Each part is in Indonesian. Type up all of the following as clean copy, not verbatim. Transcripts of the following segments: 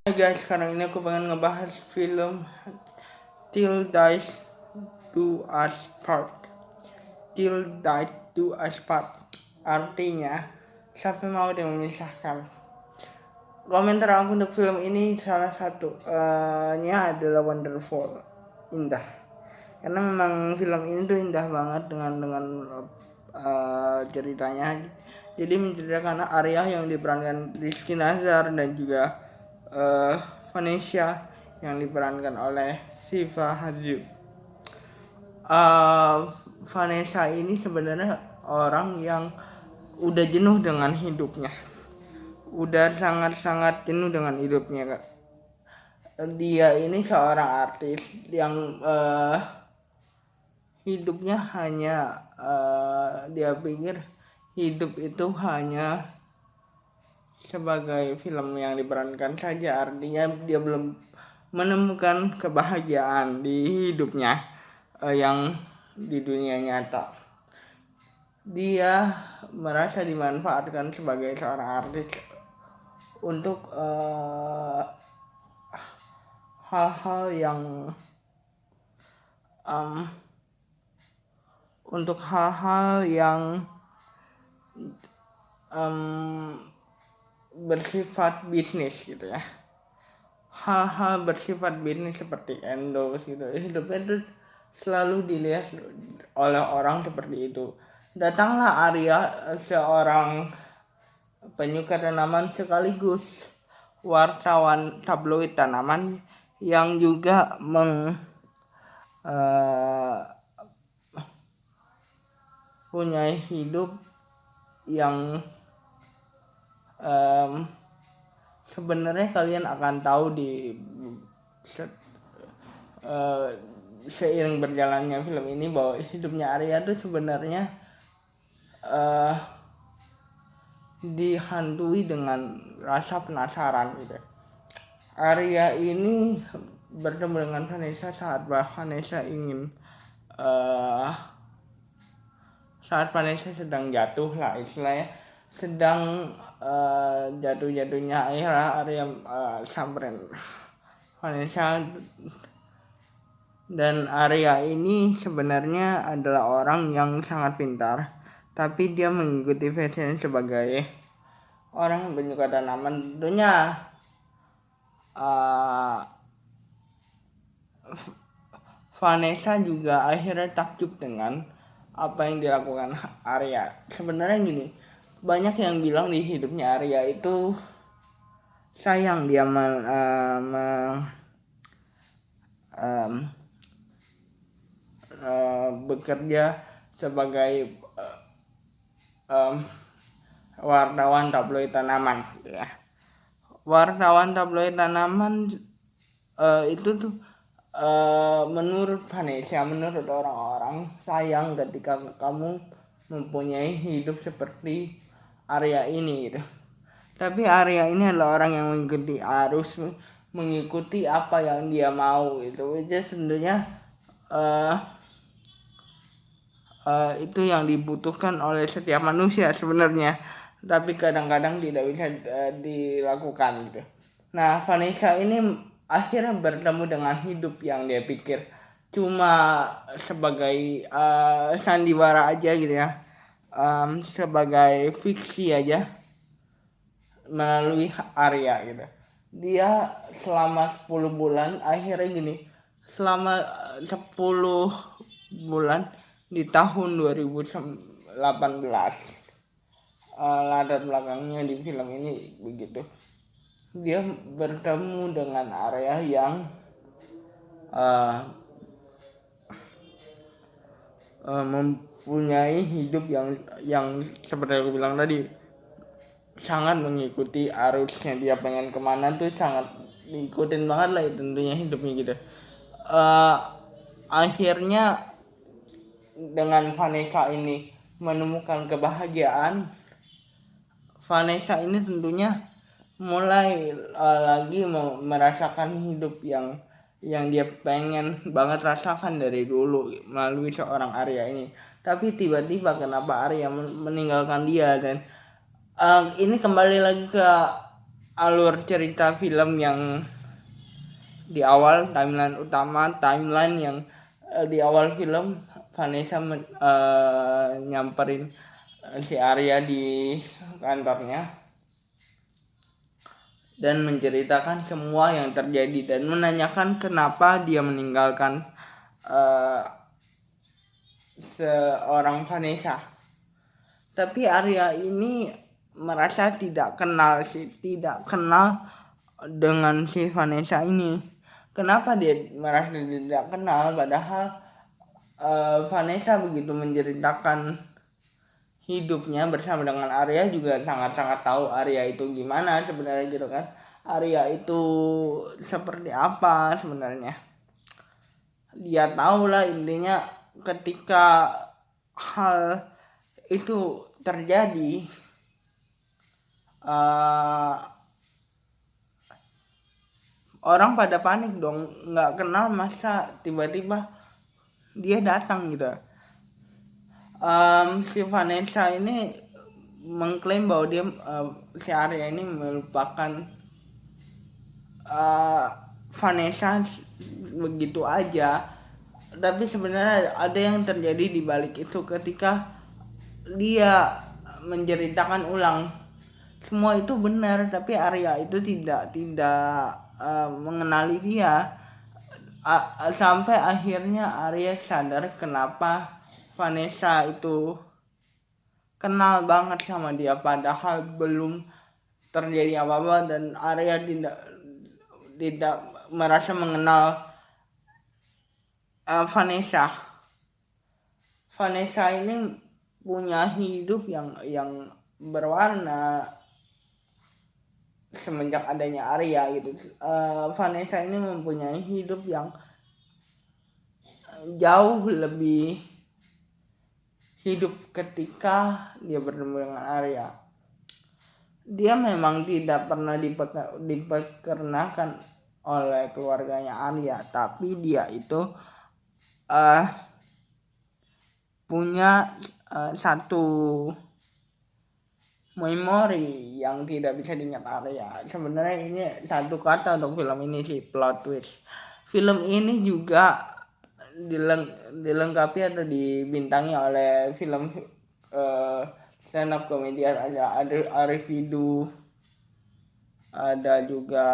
Hai guys, sekarang ini aku pengen ngebahas film Till Death Do Us Part. Till Death Do Us Part artinya sampai maut yang memisahkan. Komentar aku untuk film ini salah satunya adalah wonderful, indah. Karena memang film ini tuh indah banget dengan ceritanya. Jadi menceritakan Arya yang diperankan Rizky Nazar dan juga Vanessa yang diperankan oleh Siva Hazu. Vanessa ini sebenarnya orang yang udah jenuh dengan hidupnya, udah sangat-sangat jenuh dengan hidupnya. Dia ini seorang artis yang hidupnya hanya dia pikir hidup itu hanya sebagai film yang diperankan saja, artinya dia belum menemukan kebahagiaan di hidupnya yang di dunia nyata. Dia merasa dimanfaatkan sebagai seorang artis untuk hal-hal yang bersifat bisnis gitu ya. Hal-hal bersifat bisnis seperti endorse gitu. Hidupnya itu selalu dilihat oleh orang seperti itu. Datanglah Arya, seorang penyuka tanaman sekaligus wartawan tabloid tanaman yang juga punya hidup yang sebenarnya kalian akan tahu di seiring berjalannya film ini bahwa hidupnya Arya tuh sebenarnya dihantui dengan rasa penasaran gitu. Arya ini bertemu dengan Vanessa saat Vanessa sedang jatuh lah istilahnya, sedang jatuh-jatuhnya Arya samperin Vanessa. Dan Arya ini sebenarnya adalah orang yang sangat pintar, tapi dia mengikuti fashion sebagai orang yang penyuka tanaman. Tentunya Vanessa juga akhirnya takjub dengan apa yang dilakukan Arya. Sebenarnya gini, banyak yang bilang di hidupnya Arya itu sayang dia bekerja sebagai wartawan tabloid tanaman ya. Wartawan tabloid tanaman itu tuh menurut Vanessa, menurut orang-orang, sayang ketika kamu mempunyai hidup seperti Arya ini gitu. Tapi Arya ini adalah orang yang mengikuti arus, mengikuti apa yang dia mau gitu. Which is tentunya itu yang dibutuhkan oleh setiap manusia sebenarnya, tapi kadang-kadang tidak bisa dilakukan gitu. Nah, Vanessa ini akhirnya bertemu dengan hidup yang dia pikir cuma sebagai sandiwara aja gitu ya, sebagai fiksi aja melalui Arya gitu. Dia selama 10 bulan akhirnya gini, selama 10 bulan di tahun 2018, latar belakangnya di film ini begitu. Dia bertemu dengan Arya yang mempunyai hidup yang seperti aku bilang tadi, sangat mengikuti arusnya. Dia pengen kemana tuh sangat diikutin banget lah tentunya hidupnya gitu. Akhirnya dengan Vanessa ini menemukan kebahagiaan, Vanessa ini tentunya mulai lagi merasakan hidup yang dia pengen banget rasakan dari dulu melalui seorang Arya ini. Tapi tiba-tiba kenapa Arya meninggalkan dia, dan ini kembali lagi ke alur cerita film yang di awal, timeline yang di awal film Vanessa nyamperin si Arya di kantornya dan menceritakan semua yang terjadi dan menanyakan kenapa dia meninggalkan seorang Vanessa. Tapi Arya ini merasa tidak kenal dengan si Vanessa ini. Kenapa dia merasa tidak kenal padahal Vanessa begitu menceritakan hidupnya bersama dengan Arya juga sangat-sangat tahu Arya itu gimana sebenarnya gitu kan. Arya itu seperti apa sebenarnya. Dia tahu lah intinya ketika hal itu terjadi orang pada panik dong, nggak kenal masa tiba-tiba dia datang gitu. Si Vanessa ini mengklaim bahwa dia si Arya ini melupakan Vanessa begitu aja, tapi sebenarnya ada yang terjadi di balik itu ketika dia menceritakan ulang semua itu benar, tapi Arya itu tidak mengenali dia sampai akhirnya Arya sadar kenapa Vanessa itu kenal banget sama dia padahal belum terjadi apa-apa dan Arya tidak merasa mengenal Vanessa. Vanessa ini punya hidup yang berwarna semenjak adanya Arya gitu. Vanessa ini mempunyai hidup yang jauh lebih hidup ketika dia bertemu dengan Arya. Dia memang tidak pernah diperkenakan oleh keluarganya Arya, tapi dia itu punya satu memori yang tidak bisa diingat Arya. Sebenarnya ini satu kata untuk film ini sih, plot twist. Film ini juga dilengkapi atau dibintangi oleh film stand up komedian, ada Arif Widu, ada juga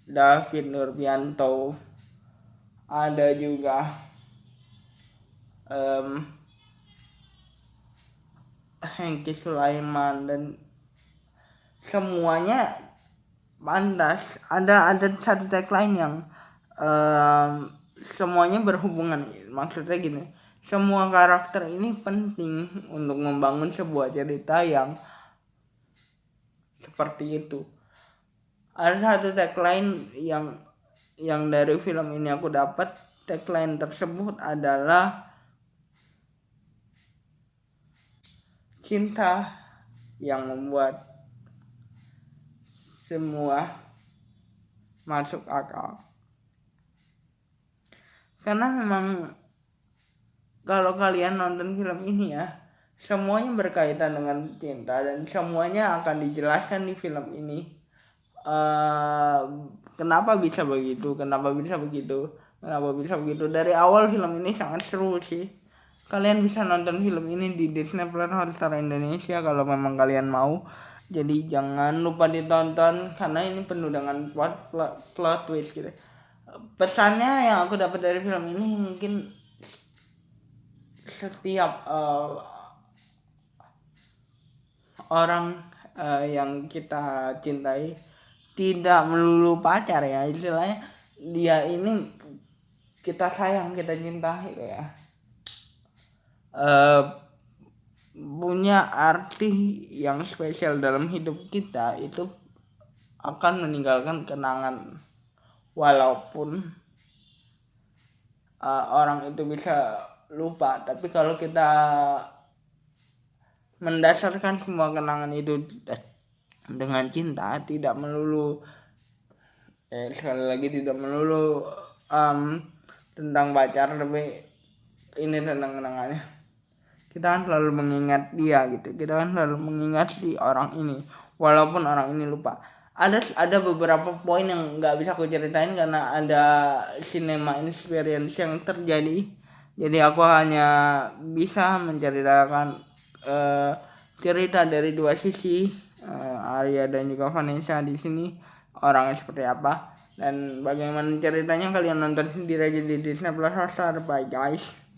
David Nurbianto, ada juga Hengki Sulaiman dan semuanya pantas. Ada satu tagline yang semuanya berhubungan. Maksudnya gini, semua karakter ini penting untuk membangun sebuah cerita yang seperti itu. Ada satu tagline yang dari film ini aku dapat. Tagline tersebut adalah cinta yang membuat semua masuk akal. Karena memang kalau kalian nonton film ini ya, semuanya berkaitan dengan cinta dan semuanya akan dijelaskan di film ini. Kenapa bisa begitu? Dari awal film ini sangat seru sih. Kalian bisa nonton film ini di Disney Plus Hotstar Indonesia kalau memang kalian mau. Jadi jangan lupa ditonton karena ini penuh dengan plot twist gitu. Pesannya yang aku dapat dari film ini mungkin setiap orang yang kita cintai tidak melulu pacar ya, istilahnya dia ini kita sayang, kita cintai ya, punya arti yang spesial dalam hidup kita, itu akan meninggalkan kenangan walaupun orang itu bisa lupa, tapi kalau kita mendasarkan semua kenangan itu dengan cinta, tidak melulu sekali lagi tidak melulu tentang pacar, tapi ini tentang kenangannya. Kita kan selalu mengingat dia gitu, kita kan selalu mengingat si orang ini walaupun orang ini lupa. ada beberapa poin yang nggak bisa aku ceritain karena ada cinema experience yang terjadi. Jadi aku hanya bisa menceritakan cerita dari dua sisi, Arya dan juga Vanessa di sini orangnya seperti apa dan bagaimana ceritanya kalian nonton sendiri aja di Disney Plus Hotstar. Bye guys.